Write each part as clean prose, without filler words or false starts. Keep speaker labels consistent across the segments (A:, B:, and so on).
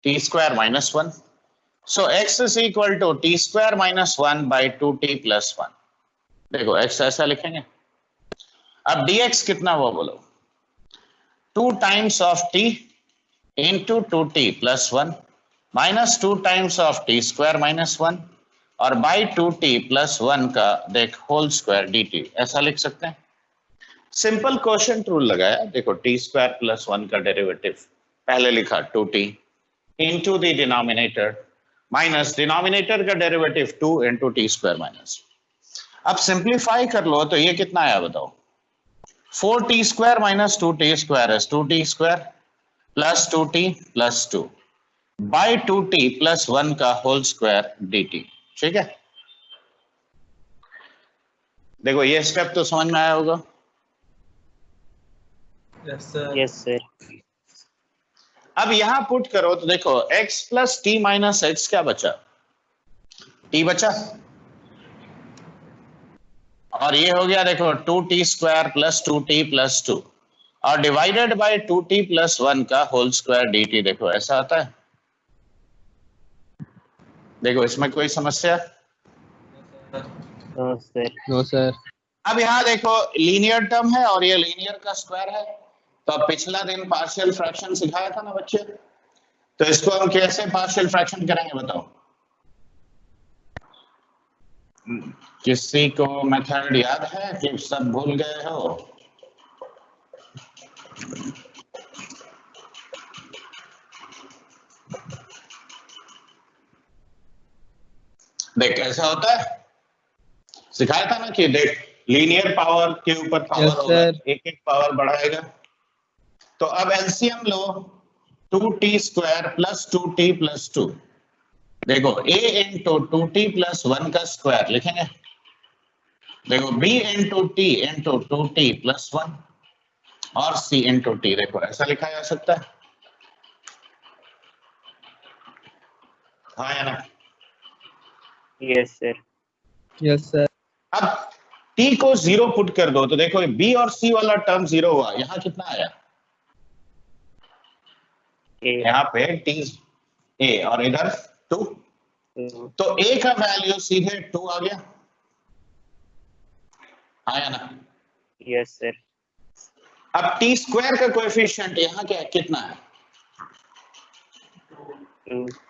A: t square minus 1. So x is equal to t square minus 1 by 2t plus 1. देखो x ऐसा लिखेंगे. अब dx कितना हुआ बोलो? 2 times of t into 2t plus 1 minus 2 times of t square minus 1 और by 2t plus 1 का देख होल स्क्वायर dt ऐसा लिख सकते हैं. सिंपल क्वोशिएंट रूल लगाया. देखो t स्क्वायर प्लस 1 का डेरिवेटिव पहले लिखा 2t into the denominator minus denominator का derivative 2 into t square minus. अब सिंप्लीफाई कर लो तो ये कितना आया बताओ? 4t square minus 2t square है 2t square plus 2t plus 2 by 2t plus 1 का होल स्क्वायर dt. ठीक है. देखो ये स्टेप तो समझ में आया होगा.
B: Yes sir.
A: अब यहां पुट करो तो देखो x plus T minus x क्या बचा? t बचा और ये हो गया देखो 2t square plus 2t plus 2 और डिवाइडेड बाय 2t प्लस 1 का होल स्क्वायर dt. देखो ऐसा आता है. देखो इसमें कोई समस्या?
B: No sir.
A: अब यहाँ देखो लीनियर टर्म है और ये लीनियर का स्क्वायर है. तो अब पिछला दिन पार्शियल फ्रैक्शन सिखाया था ना बच्चे, तो इसको हम कैसे पार्शियल फ्रैक्शन करेंगे बताओ? किसी को मेथड याद है कि सब भूल गए हो? देख ऐसा होता है, सिखाया था ना कि देख लीनियर पावर के ऊपर पावर होगा, एक एक पावर बढ़ाएगा. तो अब एलसीएम लो 2t square plus 2t plus 2. देखो a इंटू 2t प्लस 1 का स्क्वायर लिखेंगे. देखो b into t into 2t plus 1 और c इंटू t. देखो ऐसा लिखा जा सकता है. हाँ या ना?
B: Yes sir.
C: Yes sir.
A: अब t को 0 पुट कर दो तो देखो b और c वाला टर्म 0 हुआ. यहाँ कितना आया? यहाँ पे t a और इधर 2. तो a का वैल्यू सीधे 2 आ गया. आया ना?
B: Yes sir.
A: अब t स्क्वायर का कोएफिशिएंट यहाँ क्या कितना है?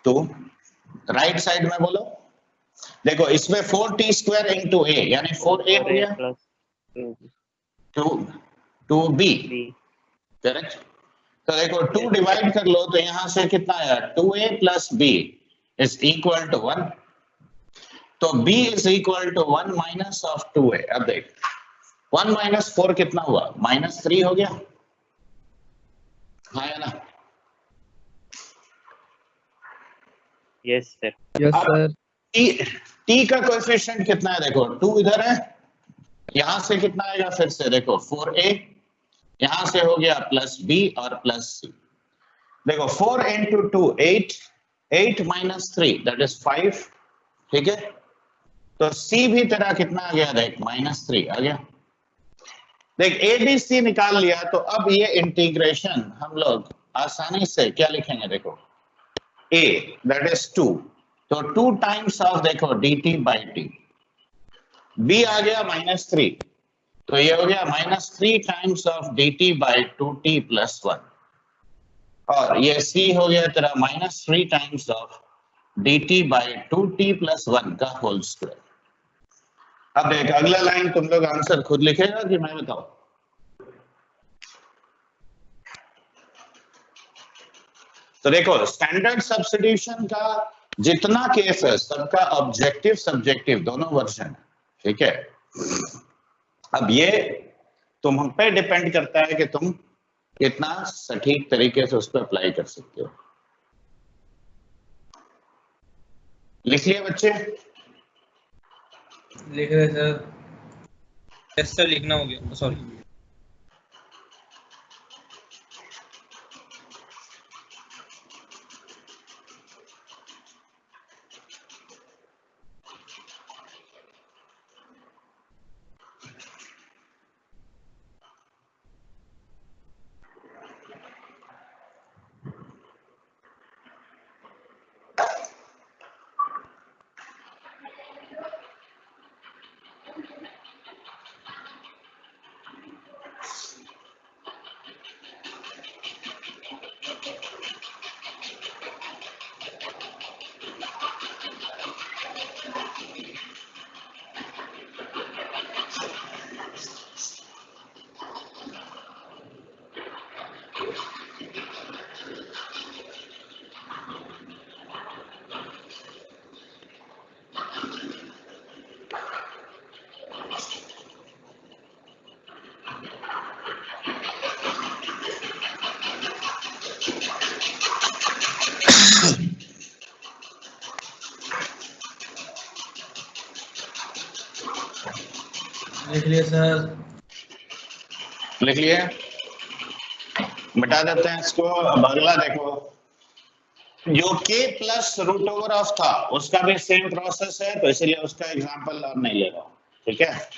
A: 2. राइट साइड में बोलो. देखो इसमें 4t स्क्वायर इंटू a यानी 4a हो गया प्लस 2b. करेक्ट. तो देखो 2 डिवाइड कर लो तो यहां से कितना आया? 2a plus b is equal to 1. तो b is equal to 1 minus of 2a. अब देख 1 माइनस 4 कितना हुआ? -3 हो गया. हाँ या ना?
B: Yes sir.
C: Yes sir.
A: t का कोएफिशिएंट कितना है? देखो 2 इधर है, यहां से कितना आएगा? फिर से देखो 4a यहां से हो गया प्लस b और प्लस c. देखो 4 इंटू 2 8 8 माइनस 3 दैट इज 5. ठीक है. तो c भी तेरा कितना आ गया? देख -3 आ गया. देख a b c निकाल लिया. तो अब ये इंटीग्रेशन हम लोग आसानी से क्या लिखेंगे? देखो a दैट इज 2 तो 2 टाइम्स ऑफ देखो dt बाई t. b आ गया -3 तो ये हो गया -3 times of dt by 2t plus 1 और ये c हो गया तेरा -3 times of dt by 2t plus 1 का होल स्क्वायर. अब देख अगला लाइन तुम लोग आंसर खुद लिखेगा कि मैं बताऊं? तो देखो स्टैंडर्ड सब्स्टिट्यूशन का जितना केस है सबका ऑब्जेक्टिव सब्जेक्टिव दोनों वर्जन है. ठीक है. अब ये तुम पे डिपेंड करता है कि तुम कितना सटीक तरीके से उस पर अप्लाई कर सकते हो. लिख लिए बच्चे?
D: लिख रहे सर. Yes sir. लिखना हो गया. सॉरी. लिए सर।
A: लिख लिए, मिटा देते हैं इसको। अब अगला देखो, जो k plus root over of था उसका भी सेम प्रोसेस है, तो इसलिए उसका एग्जांपल और नहीं ले रहा हूं, ठीक है।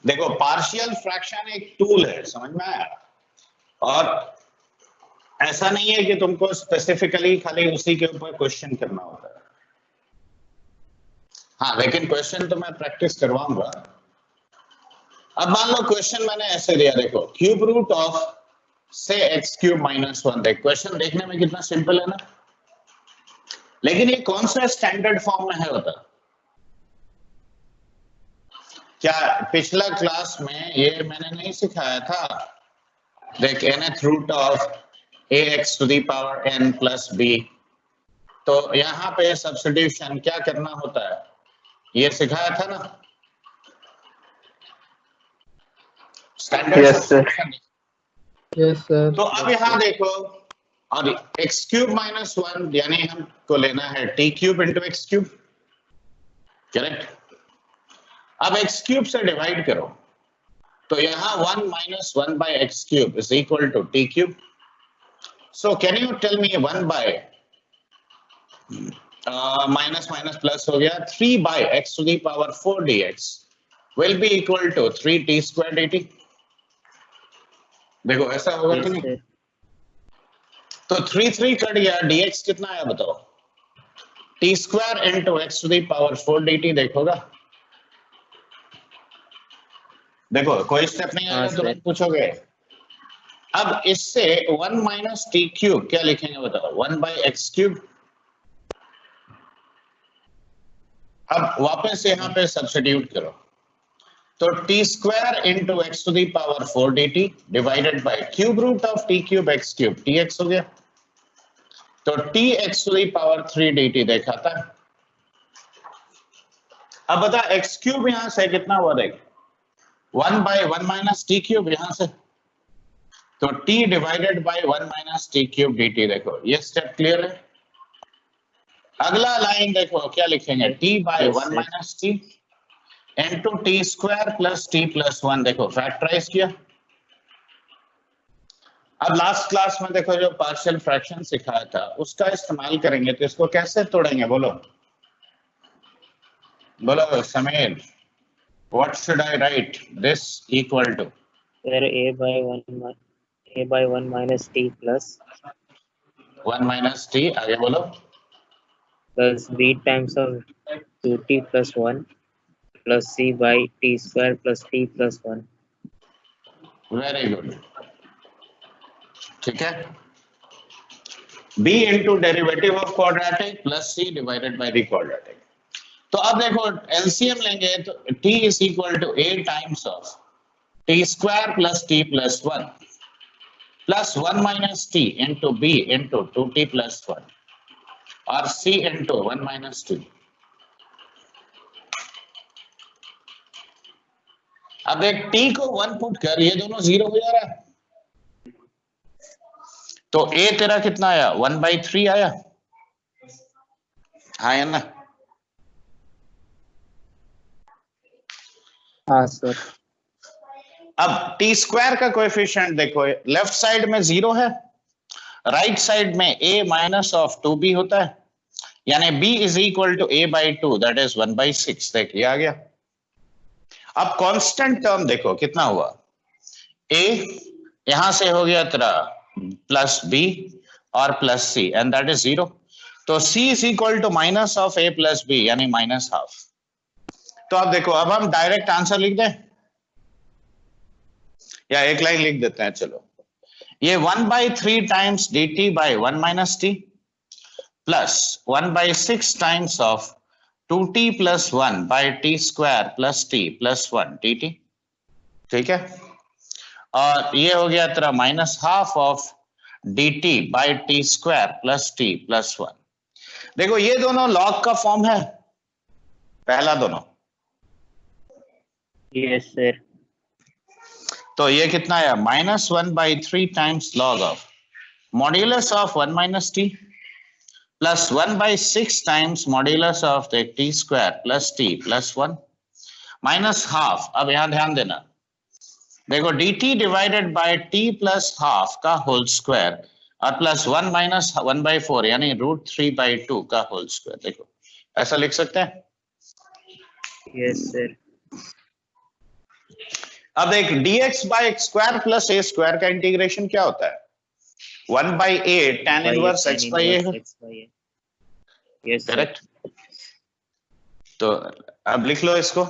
A: देखो पार्शियल फ्रैक्शन एक टूल है, समझ में आया, और ऐसा नहीं है कि तुमको स्पेसिफिकली खाली उसी के ऊपर क्वेश्चन करना होता है। हाँ, लेकिन क्वेश्चन तो मैं प्रैक्टिस करवाऊंगा। अब मान लो क्वेश्चन मैंने ऐसे दिया, देखो क्यूब रूट ऑफ से एक्स क्यूब माइनस 1। देख क्वेश्चन देखने में कितना सिंपल है ना, लेकिन ये कौन सा स्टैंडर्ड फॉर्म में है बता। क्या पिछला क्लास में ये मैंने नहीं सिखाया था, देख nth root of ax to the power n plus b, तो यहाँ पे सब्स्टिट्यूशन क्या करना होता है, ये सिखाया था ना स्टैंडर्ड सब्स्टिट्यूशन।
C: Yes sir.
A: तो अब यहाँ देखो, और एक्स क्यूब माइनस 1 यानी हमको लेना है T cube into x cube, correct. अब एक्स क्यूब से डिवाइड करो, तो यहाँ 1 माइनस 1 bye X cube is equal to T cube. So can you tell me 1 बाय माइनस माइनस प्लस हो गया, 3 बाय X to the power 4 dx will be equal to 3t square dt। देखो ऐसा होगा कि नहीं, तो 3 कट गया, dx कितना आया बताओ, t square into X to the power 4 dt। देखोगा, देखो कोई स्टेप नहीं आएगा, तुरंत पूछोगे। अब इससे 1 माइनस टी क्यूब क्या लिखेंगे बताओ, 1 बाई एक्स क्यूब। अब वापस यहाँ पे सब्स्टिट्यूट करो, तो T square into X to the power 4 dt divided by cube root of T cube X cube, T X हो गया, तो T X to the power 3 dt देखा था। अब बता एक्स क्यूब यहां से कितना हुआ, देख 1 बाय 1 माइनस टी क्यूब यहां से, तो t divided by 1 minus T cube dt। देखो ये स्टेप क्लियर है। अगला लाइन देखो क्या लिखेंगे, t by 1 minus T into T square plus T plus 1। देखो फैक्टराइज किया। अब लास्ट क्लास में देखो जो पार्शियल फ्रैक्शन सिखाया था उसका इस्तेमाल करेंगे, तो इसको कैसे तोड़ेंगे बोलो, बोलो Sameer, what should I write this equal to?
B: Sir, a by 1 minus t plus
A: 1 minus t, आगे बोलो,
B: plus b times of 2t plus 1 plus c by t square plus t plus 1.
A: Very good, ठीक है। b into derivative of quadratic plus c divided by the quadratic. तो अब देखो LCM लेंगे, तो t is equal to a times of T square plus T plus 1 plus 1 minus T into b into 2t plus 1 और c into 1 minus T. अब देख t को 1 put कर, ये दोनों 0 हो जा रहा है, तो a तेरा कितना आया, 1/3 आया, हाँ या ना।
B: हाँ सर।
A: अब टी स्क्वायर का कोएफिशिएंट देखो, लेफ्ट साइड में 0 है, राइट साइड में a माइनस ऑफ 2b होता है, यानी b is equal to a by 2 that is 1/6। देखिए आ गया। अब कांस्टेंट टर्म देखो कितना हुआ, a यहां से हो गया तेरा प्लस b और plus c and that is 0, तो c is equal to minus of a plus b यानी माइनस हाफ। तो अब देखो, अब हम डायरेक्ट आंसर लिख दें या एक लाइन लिख देते हैं, चलो ये 1/3 times dt by 1 minus T plus 1/6 times of 2t plus 1 by T square plus t plus 1 dt, ठीक है। और ये हो गया तेरा minus half of dt by T square plus t plus 1। देखो ये दोनों लॉग का फॉर्म है, पहला दोनों,
B: यस सर।
A: तो ये कितना आया, -1/3 times log of modulus of 1 minus T plus 1/6 times modulus of the T square plus T plus 1 minus half. अब यहां ध्यान देना, देखो dt divided by t plus half का होल स्क्वायर और प्लस 1 माइनस 1/4 यानी √3/2 का होल स्क्वायर। देखो ऐसा लिख सकते हैं।
B: Yes sir.
A: अब एक dx by x square plus a square का इंटीग्रेशन क्या होता है? 1/a tan inverse x by a।
B: Yes
A: correct. तो अब लिख लो इसको।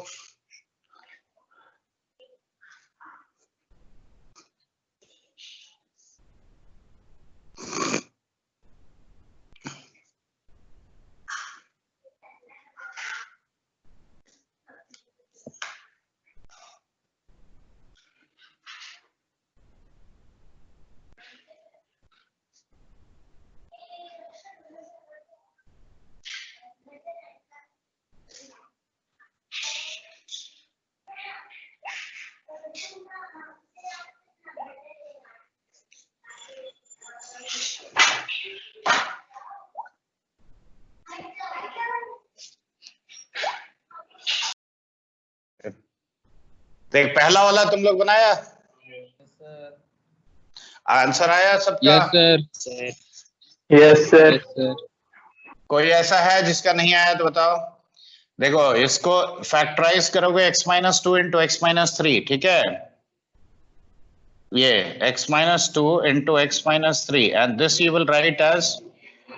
A: देख पहला वाला तुम लोग बनाया, आंसर आया सबका?
C: Yes sir.
B: Sir.
E: Yes sir.
C: Yes sir.
A: कोई ऐसा है जिसका नहीं आया तो बताओ। देखो इसको फैक्टराइज करोगे x-2 इंटू x-3, ठीक है? ये x-2 into x-3 and this you will write as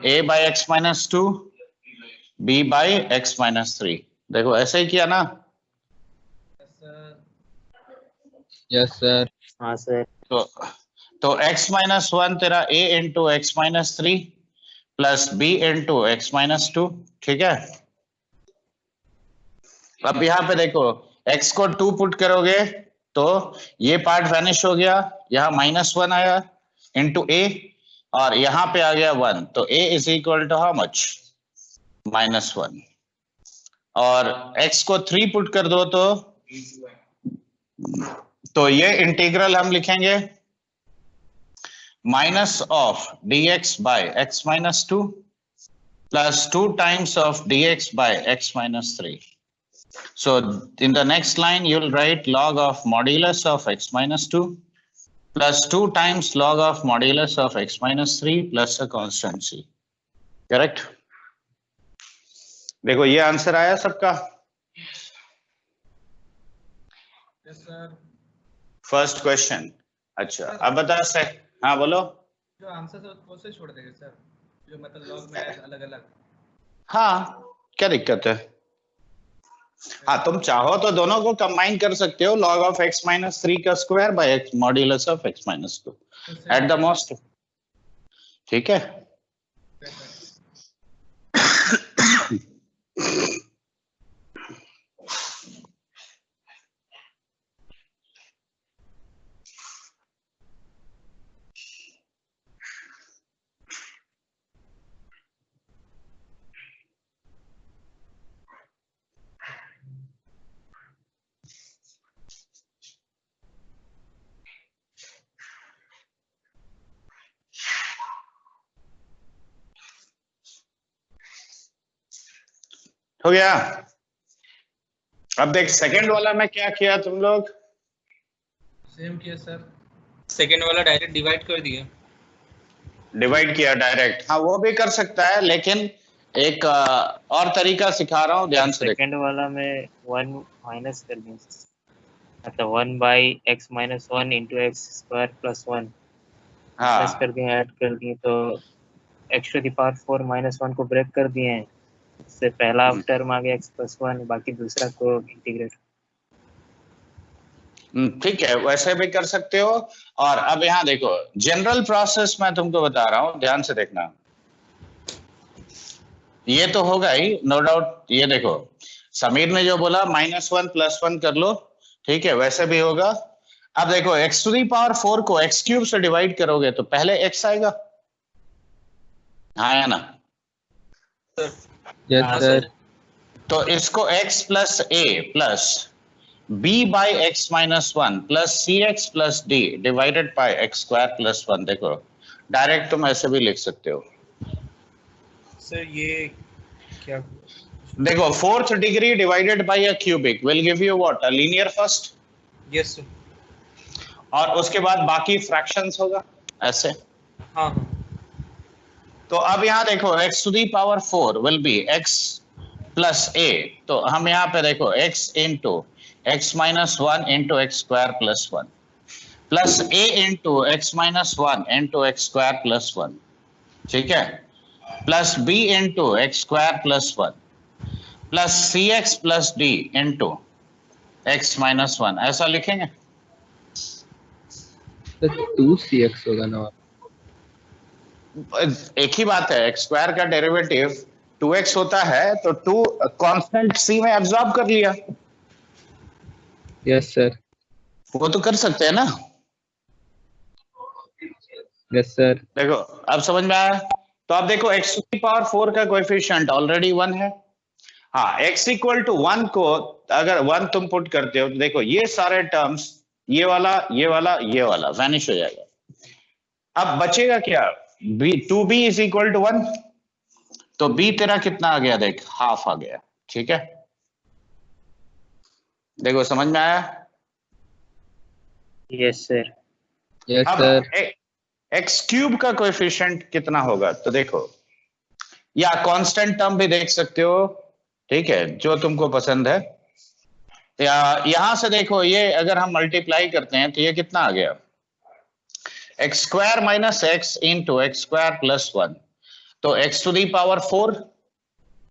A: a by x-2 b by x-3। देखो ऐसे ही किया ना?
C: Yes sir.
B: हाँ सर।
A: तो x-1 तेरा a into x-3 plus b into x-2, ठीक है? अब यहाँ पे देखो x को 2 पुट करोगे तो ये पार्ट वैनिश हो गया, यहाँ -1 आया इंटू a और यहाँ पे आ गया 1, तो a is equal to how much? -1। और x को 3 पुट कर दो तो ये इंटीग्रल हम लिखेंगे minus of dx by x-2 plus 2 times of dx by x-3. So in the next line you will write log of modulus of x-2 plus 2 times log of modulus of x-3 plus a constant c. Correct? देखो ये answer आया सबका?
D: Yes sir.
A: First question. अच्छा अब बता से, हाँ बोलो।
D: जो आंसर है वो से छोड़ देंगे सर, जो मतलब लॉग में अलग अलग।
A: हाँ क्या दिक्कत है? हाँ तुम चाहो तो दोनों को कंबाइन कर सकते हो, log of x-3 का square by modulus of x-2 at the most, ठीक है? हो गया? अब देख सेकंड वाला में क्या किया तुम लोग?
D: सेम किया सर। सेकंड वाला डायरेक्ट डिवाइड कर दिया।
A: डिवाइड किया डायरेक्ट, हाँ वो भी कर सकता है, लेकिन एक और तरीका सिखा रहा हूँ, ध्यान से देख।
B: सेकंड वाला में 1 माइनस कर दिया, मतलब 1/x-1 into x square plus 1 plus
A: हाँ
B: कर दिए, ऐड कर दिए तो x⁴ -1 को ब्रेक कर दिए हैं। इससे पहला टर्म आ गया x+1, बाकी दूसरा को इंटीग्रेट।
A: ठीक है, वैसे भी कर सकते हो। और अब यहाँ देखो जनरल प्रोसेस मैं तुमको बता रहा हूँ, ध्यान से देखना। ये तो होगा ही नो डाउट। ये देखो समीर ने जो बोला -1 + 1 कर लो, ठीक है, वैसे भी होगा। अब देखो x⁴ को x³ से डिवाइड करोगे तो पहले x आएगा, हाँ या ना?
C: Yes sir.
A: तो इसको x + a + b by x-1 plus cx plus d divided by x² + 1। देखो डायरेक्ट तुम ऐसे भी लिख सकते हो।
D: सर ये क्या?
A: देखो fourth degree divided by a cubic will give you what, a linear first,
D: yes sir.
A: और उसके बाद बाकी फ्रैक्शंस होगा ऐसे।
D: हाँ हाँ
A: तो अब यहाँ देखो x to the power 4 will be x plus a, तो हम यहाँ पे देखो x into x minus 1 into x square plus 1 plus a into x minus 1 into x square plus 1, ठीक है, plus b into x square plus 1 plus सी x plus d into x minus 1, ऐसा लिखेंगे।
C: तो 2cx होगा ना।
A: एक ही बात है, एक्स स्क्वायर का डेरिवेटिव 2x होता है, तो 2 कांस्टेंट c में एब्जॉर्ब कर लिया।
C: Yes sir.
A: वो तो कर सकते हैं ना।
C: Yes sir.
A: देखो अब समझ में आया। तो अब देखो x टू दी पावर 4 का कोएफिशिएंट ऑलरेडी 1 है। हाँ, x इक्वल टू 1 को अगर 1 तुम पुट करते हो तो देखो ये सारे टर्म्स, ये वाला ये वाला ये वाला वैनिश हो जाएगा। अब बचेगा क्या, b 2b is equal to 1, तो b तेरा कितना आ गया, देख हाफ आ गया, ठीक है। देखो समझ में आया।
B: Yes sir.
C: यस
A: अब
C: सर।
A: एक्स क्यूब का कोएफिशिएंट कितना होगा, तो देखो या कांस्टेंट टर्म भी देख सकते हो, ठीक है, जो तुमको पसंद है। या यहां से देखो ये अगर हम मल्टीप्लाई करते हैं तो ये कितना आ गया, X square minus X into x square plus 1, तो X to the power 4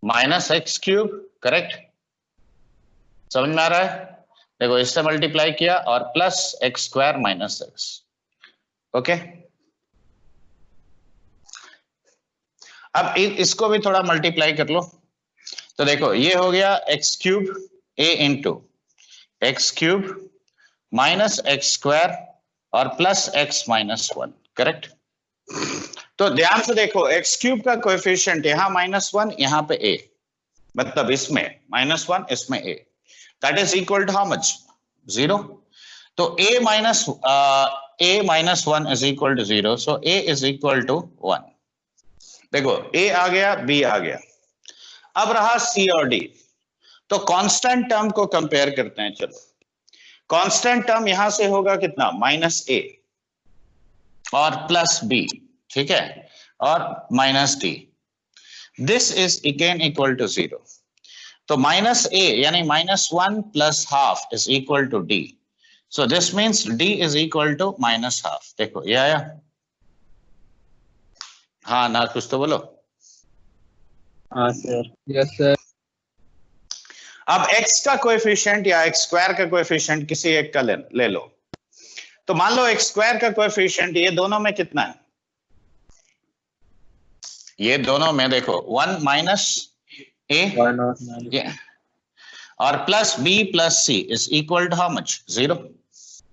A: minus X cube, correct. समझ में आ रहा है। देखो इससे मल्टीप्लाई किया और plus X square minus x, okay. अब इसको भी थोड़ा मल्टीप्लाई कर लो, तो देखो ये हो गया x cube a into x cube minus x square और प्लस एक्स माइनस 1, करेक्ट। तो ध्यान से देखो एक्स क्यूब का कोएफिशिएंट यहाँ -1, यहाँ पे a, मतलब इसमें -1 इसमें a, that is equal to how much, 0। तो a minus 1 is equal to 0, so a is equal to 1। देखो a आ गया, b आ गया, अब रहा c और d। तो कांस्टेंट टर्म को कंपेयर करते हैं। चलो कांस्टेंट टर्म यहां से होगा कितना, -a और प्लस b, ठीक है, और minus d, this is again equal to 0। तो -a यानी -1 plus half is equal to d, so this means d is equal to -half. देखो ये आया, हाँ ना, कुछ तो बोलो।
B: हाँ सर।
C: Yes sir.
A: अब x का कोएफिशिएंट या x स्क्वायर का कोएफिशिएंट किसी एक का ले लो, तो मान लो x स्क्वायर का कोएफिशिएंट ये दोनों में कितना है, ये दोनों में देखो 1 माइनस a
B: 1
A: और plus b plus c is equal to how much, 0।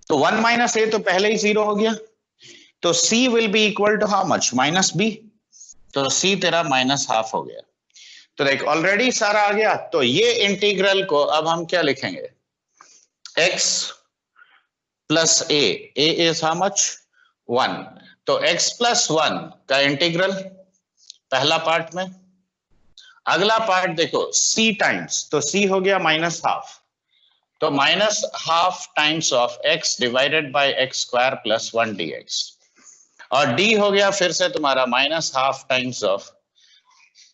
A: तो 1 माइनस a तो पहले ही 0 हो गया, तो c will be equal to how much, -b, तो c तेरा -हाफ हो गया। तो देख ऑलरेडी सारा आ गया। तो ये इंटीग्रल को अब हम क्या लिखेंगे, x plus a is how much, 1, तो x प्लस 1 का इंटीग्रल पहला पार्ट में। अगला पार्ट देखो c टाइम्स, तो c हो गया -हाफ, तो -half times of x divided by X square plus 1 dx, और d हो गया फिर से तुम्हारा -half times of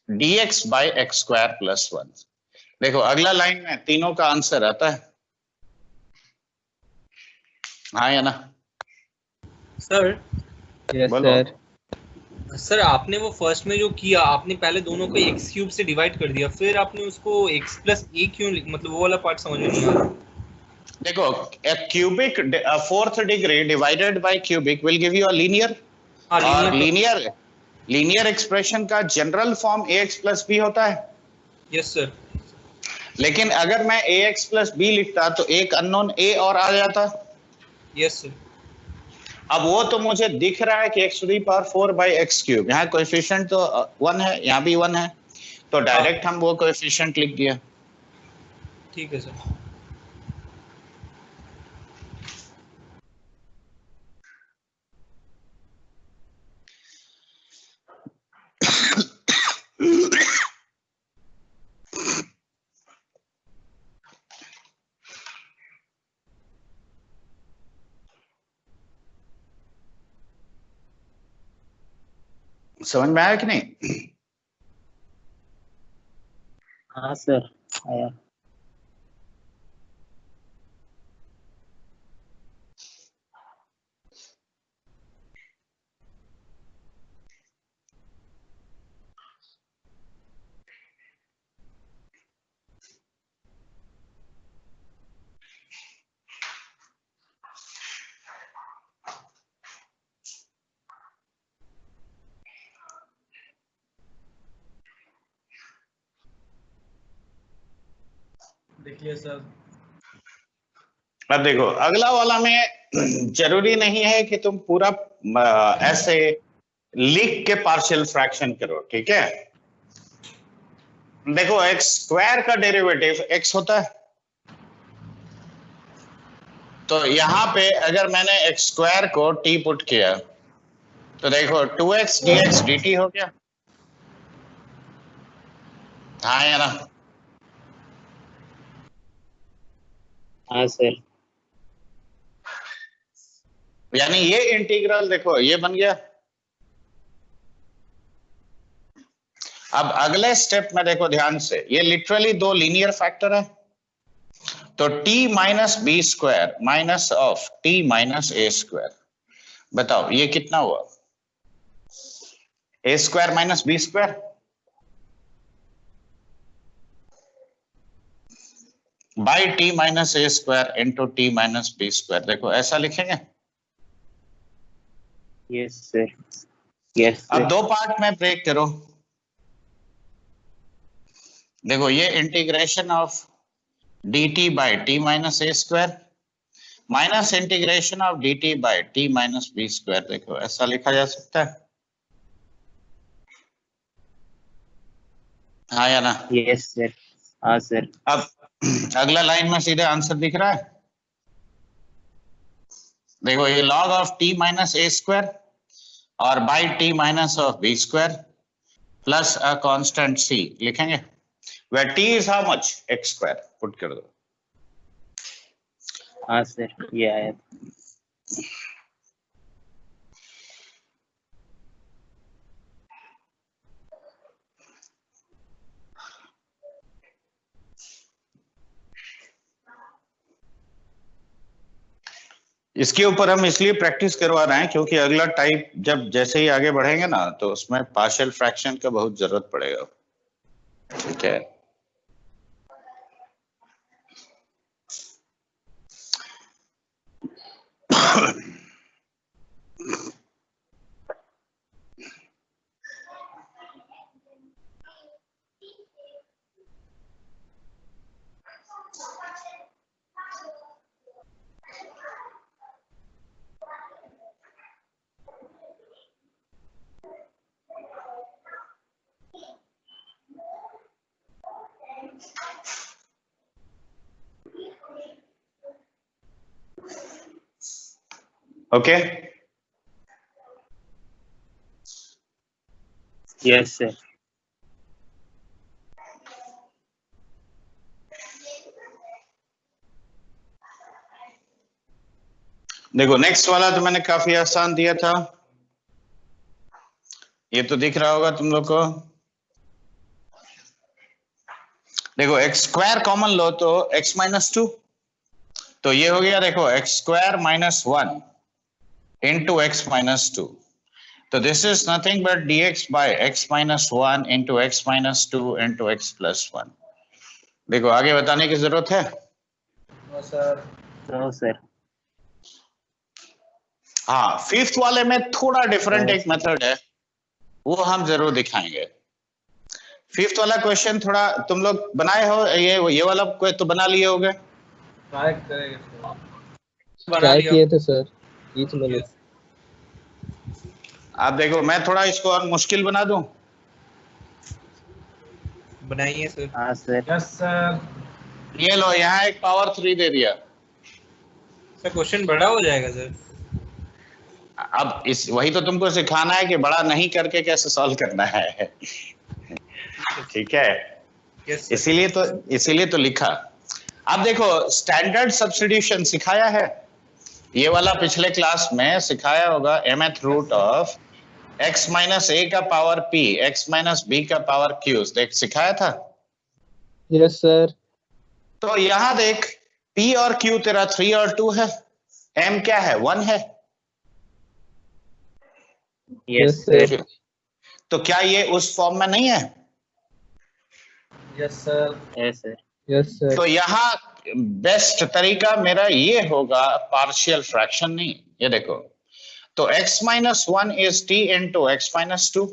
A: dx by X square plus 1। देखो अगला लाइन में तीनों का आंसर आता है, हाँ या ना।
D: सर।
C: यस
A: बोलो।
C: सर।
D: सर आपने वो फर्स्ट में जो किया, आपने पहले दोनों को एक्स क्यूब से डिवाइड कर दिया, फिर आपने उसको x प्लस ए क्यों, मतलब वो वाला पार्ट समझ में नहीं आ रहा।
A: देखो cubic fourth degree divided by cubic will give you a linear,
D: हाँ
A: और
D: लीनियर।
A: लीनियर एक्सप्रेशन का general form ax plus b होता है।
D: Yes sir.
A: लेकिन अगर मैं ax प्लस b लिखता तो एक अननोन a और आ जाता।
D: Yes sir.
A: अब वो तो मुझे दिख रहा है कि x to the power 4 by X cube, यहाँ कोएफिशिएंट तो 1 है, यहाँ भी 1 है, तो डायरेक्ट हम वो कोएफिशिएंट लिख दिया।
D: ठीक है सर।
A: समझ में आया कि नहीं?
B: हाँ सर आया।
D: देखिए सर,
A: अब देखो अगला वाला में जरूरी नहीं है कि तुम पूरा ऐसे लिख के पार्शियल फ्रैक्शन करो, ठीक है? देखो एक्स स्क्वायर का डेरिवेटिव एक्स होता है, तो यहां पे अगर मैंने एक्स स्क्वायर को टी पुट किया तो देखो 2x dx dt हो गया, हाँ या ना?
B: हाँ सर।
A: यानी ये इंटीग्रल देखो ये बन गया। अब अगले स्टेप में देखो ध्यान से, ये लिटरली दो लीनियर फैक्टर है, तो t minus b square minus of t minus a square, बताओ ये कितना हुआ? A square minus b square by t minus a square into t minus b square. देखो ऐसा लिखेंगे।
B: यस सर, यस
A: अब
B: सर।
A: दो पार्ट में ब्रेक करो। देखो ये integration of dt by t minus a square minus integration of dt by t minus b square, देखो ऐसा लिखा जा सकता है, हाँ या ना?
B: यस सर, हाँ सर।
A: अब अगला लाइन में सीधे आंसर दिख रहा है। देखो ये log of t minus a square और by t minus of b square plus a constant c लिखेंगे, where t is how much? x square put कर दो।
B: हाँ सर, ये आया।
A: इसके ऊपर हम इसलिए प्रैक्टिस करवा रहे हैं क्योंकि अगला टाइप जब जैसे ही आगे बढ़ेंगे ना तो उसमें पार्शियल फ्रैक्शन का बहुत जरूरत पड़ेगा, ठीक है? Okay
B: yes sir.
A: देखो नेक्स्ट वाला तो मैंने काफी आसान दिया था, ये तो दिख रहा होगा तुम लोग को। देखो एक्स स्क्वायर कॉमन लो तो x माइनस टू, तो ये हो गया देखो x square minus one into x minus two, तो this is nothing but dx by x minus one into x minus two into x plus one. देखो आगे बताने की जरूरत है?
D: Sir
B: no sir.
A: हाँ, फिफ्थ वाले में थोड़ा डिफरेंट एक मेथड है, वो हम जरूर दिखाएंगे। फिफ्थ वाला क्वेश्चन थोड़ा तुम लोग बनाए हो, ये वाला कोई तो बना लिए होगे?
D: ट्राई करेंगे सर। बना
C: ट्राई
D: लिया।
C: किए थे सर, बीच में नहीं।
A: आप देखो मैं थोड़ा इसको और मुश्किल बना दूं।
D: बनाइए सर।
B: हाँ सर।
D: Yes sir.
A: ये लो यहाँ एक पावर 3 दे दिया।
D: सर क्वेश्चन बड़ा हो जाएगा सर।
A: अब इस वही तो तुमको सिखाना है कि बड़ा नहीं करके कैसे सॉल्व करना है, ठीक है?
D: यस
A: इसीलिए तो लिखा। अब देखो स्टैंडर्ड सब्स्टिट्यूशन सिखाया है, ये वाला पिछले क्लास में सिखाया होगा, mth root of x minus a का power p, x minus b का पावर q, देख सिखाया था।
C: Yes sir.
A: तो यहां देख p और q तेरा 3 और 2 है, m क्या है 1 है।
B: Yes
C: sir.
B: सर।
A: तो क्या ये उस फॉर्म में नहीं है?
D: Yes sir.
B: Yes sir.
C: Yes sir.
A: तो यहाँ बेस्ट तरीका मेरा ये होगा पार्शियल फ्रैक्शन नहीं, ये देखो। तो x minus 1 is t into x minus 2,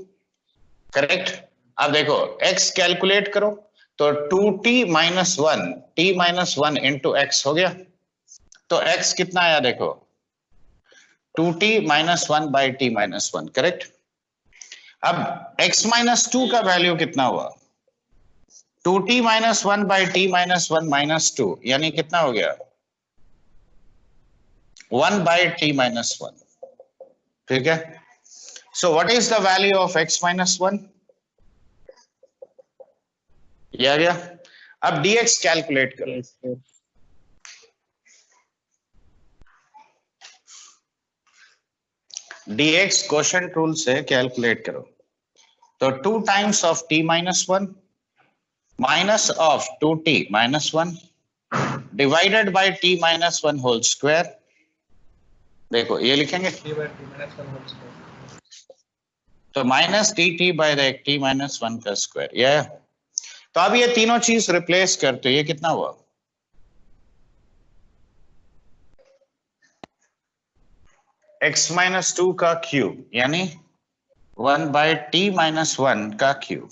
A: correct. अब देखो x कैलकुलेट करो तो 2t minus 1, t minus 1 into x हो गया। तो x कितना आया देखो 2t minus 1 by t minus 1, correct. अब x माइनस 2 का वैल्यू कितना हुआ 2t minus 1 by t minus 1 minus 2, यानी कितना हो गया 1 बाई टी माइनस 1, ठीक है। So what is the value of x minus 1? ये आ गया। अब dx कैलकुलेट करो।
B: Yes sir.
A: dx quotient rule से कैलकुलेट करो। तो 2 times of t minus 1 minus of 2t minus 1 divided by t minus 1 whole square. देखो ये लिखेंगे तो minus dt by the t minus 1 का स्क्वायर, ये। तो अब ये तीनों चीज रिप्लेस करते, ये कितना हुआ x माइनस 2 का क्यूब, यानी 1 बाय टी माइनस 1 का क्यूब,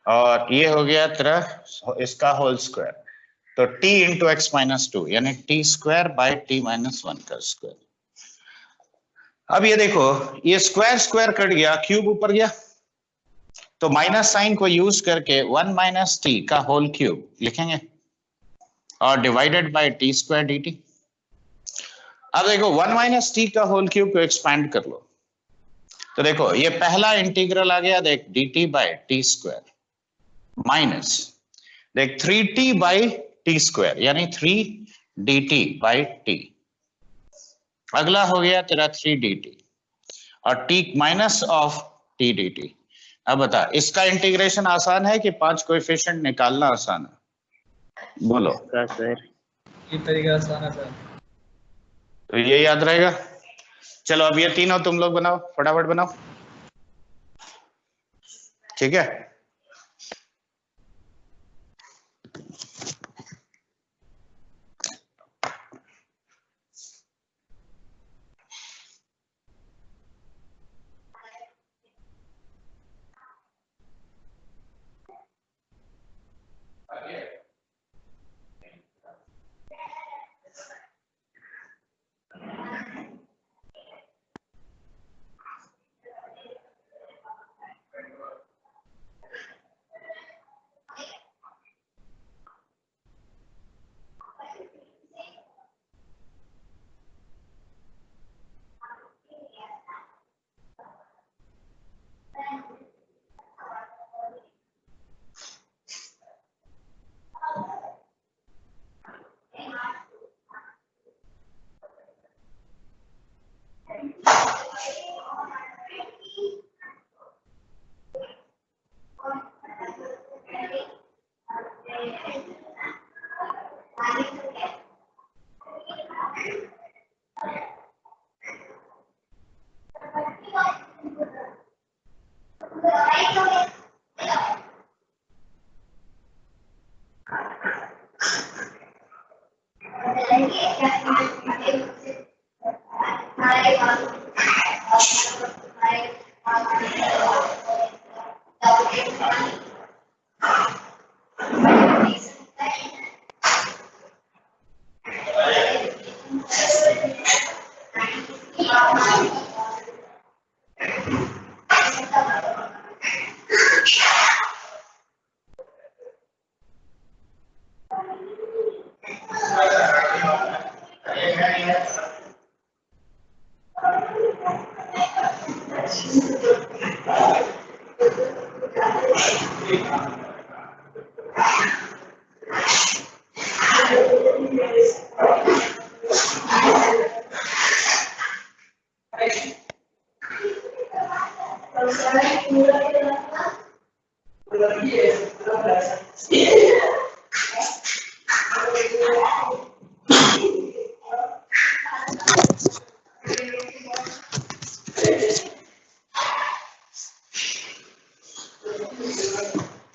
A: और ये हो गया तेरा इसका होल स्क्वायर। तो t इंटू एक्स माइनस 2 यानी T square by T minus 1 का स्क्वायर। अब ये देखो ये स्क्वायर स्क्वायर कट गया, क्यूब ऊपर गया, तो माइनस साइन को यूज करके 1 माइनस टी का होल क्यूब लिखेंगे और divided by T square D T. अब देखो 1 माइनस टी का होल क्यूब को एक्सपैंड कर लो, तो देखो ये पहला इंटीग्रल आ गया, देख D T by T square minus देख 3t बाई टी स्क्वायर यानी 3 dt बाई टी। अगला हो गया तेरा 3 dt और t minus of t dt। अब बता इसका इंटीग्रेशन आसान है कि 5 कोएफिशिएंट निकालना आसान है? बोलो।
B: इसका सर
D: ये तरीका आसान है सर।
A: तो ये याद रहेगा। चलो अब ये तीनों तुम लोग बनाओ, फटाफट बनाओ, ठीक है।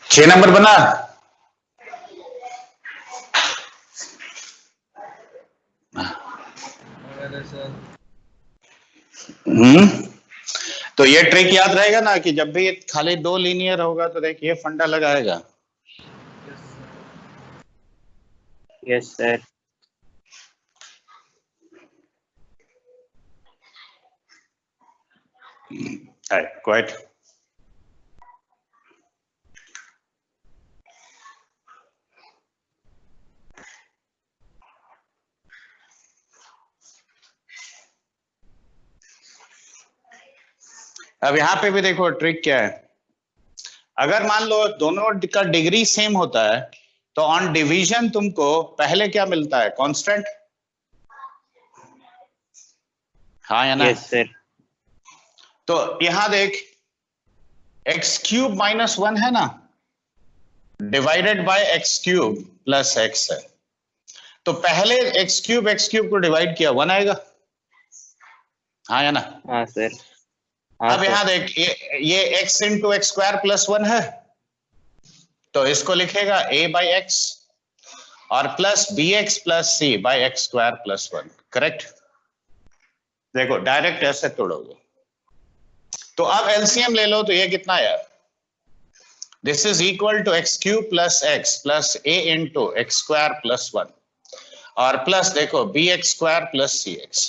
A: छह नंबर बना। तो ये ट्रिक याद रहेगा ना कि जब भी खाली दो लीनियर होगा तो देखिए फंडा लगाएगा।
B: Yes sir.
A: क्वाइट। अब यहां पे भी देखो ट्रिक क्या है। अगर मान लो दोनों का डिग्री सेम होता है तो ऑन डिवीजन तुमको पहले क्या मिलता है? कांस्टेंट। हाँ या ना?
B: Yes sir.
A: तो यहां देख एक्स क्यूब माइनस वन है ना, divided by X cube plus x है। तो पहले एक्स क्यूब को डिवाइड किया, वन आएगा। हाँ या ना?
B: हाँ सर। हाँ
A: अब
B: सर।
A: यहां देख ये X into x square plus one है, तो इसको लिखेगा a बाई एक्स और plus B X plus C by X square plus one. Correct? देखो डायरेक्ट ऐसे तोड़ोगे तो अब एलसीएम ले लो तो ये कितना आया? This is equal to X cube plus A into x square plus one और प्लस देखो बी एक्स स्क्वायर प्लस सी एक्स।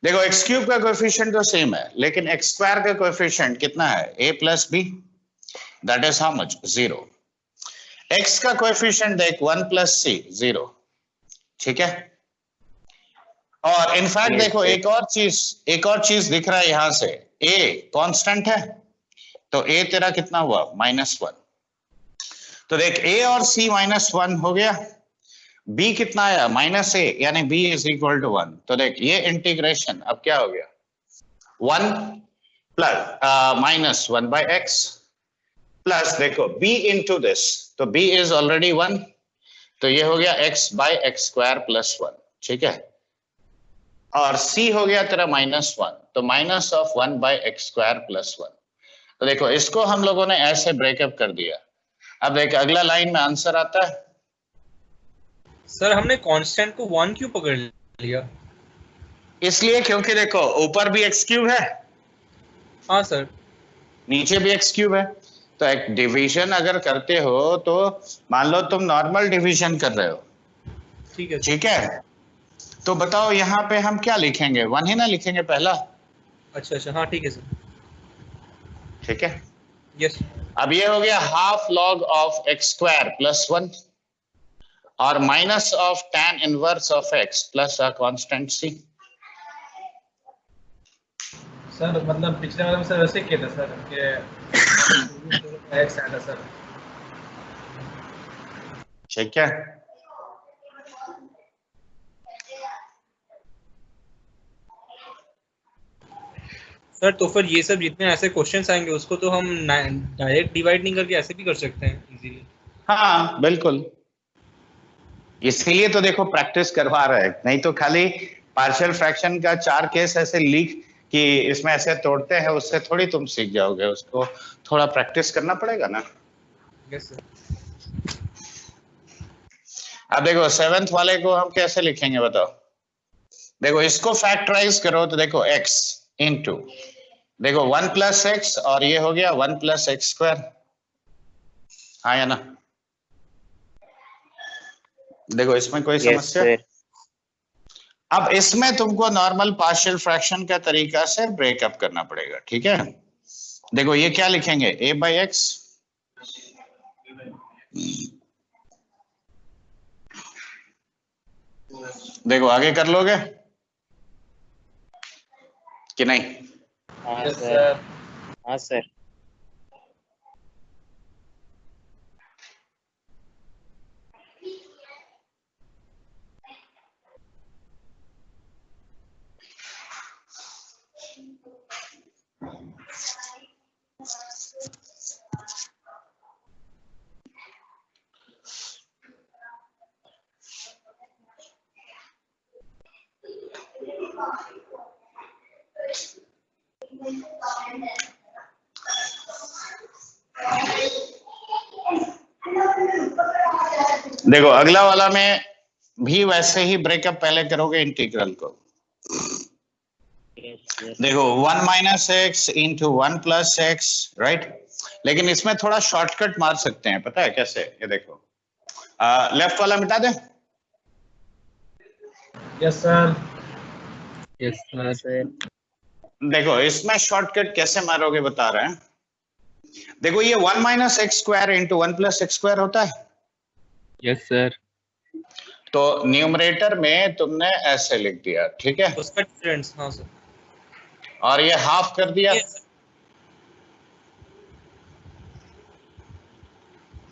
A: देखो एक्स क्यूब का कोएफिशिएंट तो सेम है लेकिन एक्स स्क्वायर का कोएफिशिएंट कितना है? a plus B, that is how much? 0। x का कोएफिशिएंट देख 1 प्लस सी, 0। ठीक है? और इनफैक्ट
B: Yes,
A: देखो
B: sir.
A: एक और चीज दिख रहा है यहां से, a कांस्टेंट है तो a तेरा कितना हुआ? -1। तो देख a और c -1 हो गया, b कितना आया? -a, यानी b इज इक्वल टू 1। तो देख ये इंटीग्रेशन अब क्या हो गया? 1 प्लस -1 बाय x प्लस देखो b इंटू दिस, तो b इज ऑलरेडी 1, तो ये हो गया x by X square plus 1। ठीक है? और c हो गया तेरा -1, तो minus of 1 bye X square plus 1। तो देखो इसको हम लोगों ने ऐसे ब्रेकअप कर दिया। अब देखो अगला लाइन में आंसर आता है।
D: सर हमने कांस्टेंट को 1 क्यों पकड़ लिया?
A: इसलिए क्योंकि देखो ऊपर भी एक्स क्यूब है,
D: हाँ सर।
A: नीचे भी एक्स क्यूब है। तो एक डिवीजन अगर करते हो तो मान लो तुम नॉर्मल डिवीजन कर रहे हो,
D: ठीक है।
A: ठीक है? तो बताओ यहाँ पे हम क्या लिखेंगे? 1 ही ना लिखेंगे पहला।
D: अच्छा हाँ ठीक है सर।
A: ठीक है?
D: यस।
A: अब ये हो गया half log of x square plus 1 और minus of tan inverse of x plus a constant c।
C: Sir मतलब पिछले वाले में सर वैसे किया था सर कि एक्स आया था सर।
A: ठीक है?
D: सर तो फिर ये सब जितने ऐसे क्वेश्चंस आएंगे उसको तो हम डायरेक्ट डिवाइड नहीं करके ऐसे भी कर सकते हैं इजीली।
A: हाँ बिल्कुल, इसीलिए तो देखो प्रैक्टिस करवा रहे हैं, नहीं तो खाली पार्शियल फ्रैक्शन का 4 केस ऐसे लीक कि इसमें ऐसे तोड़ते हैं उससे थोड़ी तुम सीख जाओगे, उसको थोड़ा प्रैक्टिस करना पड़ेगा ना।
D: Yes sir.
A: अब देखो 7th वाले को हम कैसे लिखेंगे बताओ? देखो इसको फैक्टराइज करो तो देखो x इंटू देखो 1 प्लस एक्स और ये हो गया 1 प्लस एक्स स्क्वायर। हाँ या ना? देखो इसमें कोई
B: Yes,
A: समस्या?
B: sir.
A: अब इसमें तुमको नॉर्मल पार्शियल फ्रैक्शन का तरीका से ब्रेकअप करना पड़ेगा। ठीक है? देखो ये क्या लिखेंगे? a बाई एक्स, देखो आगे कर लोगे कि नहीं?
B: हाँ
C: यस
B: सर।
C: सर।
B: हाँ सर।
A: देखो अगला वाला में भी वैसे ही ब्रेकअप पहले करोगे इंटीग्रल को। देखो 1 minus X into 1 plus x, right. लेकिन इसमें थोड़ा शॉर्टकट मार सकते हैं, पता है कैसे? ये देखो लेफ्ट वाला मिटा दे।
C: Yes sir.
B: Yes sir.
A: देखो इसमें शॉर्टकट कैसे मारोगे बता रहे हैं। देखो ये 1 minus x square into 1 plus X square होता है।
B: Yes sir.
A: तो न्यूमरेटर में तुमने ऐसे लिख दिया, ठीक है,
D: उसका डिफरेंस। हाँ सर।
A: और ये हाफ कर दिया।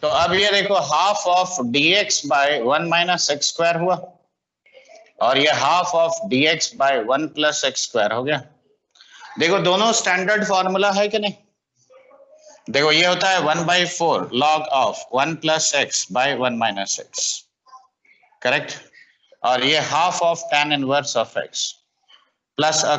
A: तो अब ये देखो half of dx by 1 minus x square हुआ, और ये half of dx by 1 plus X square हो गया। देखो दोनों स्टैंडर्ड फॉर्मूला है कि नहीं? देखो ये होता है 1/4 log of 1 plus X by 1 minus X, correct. और ये half of tan inverse of x plus a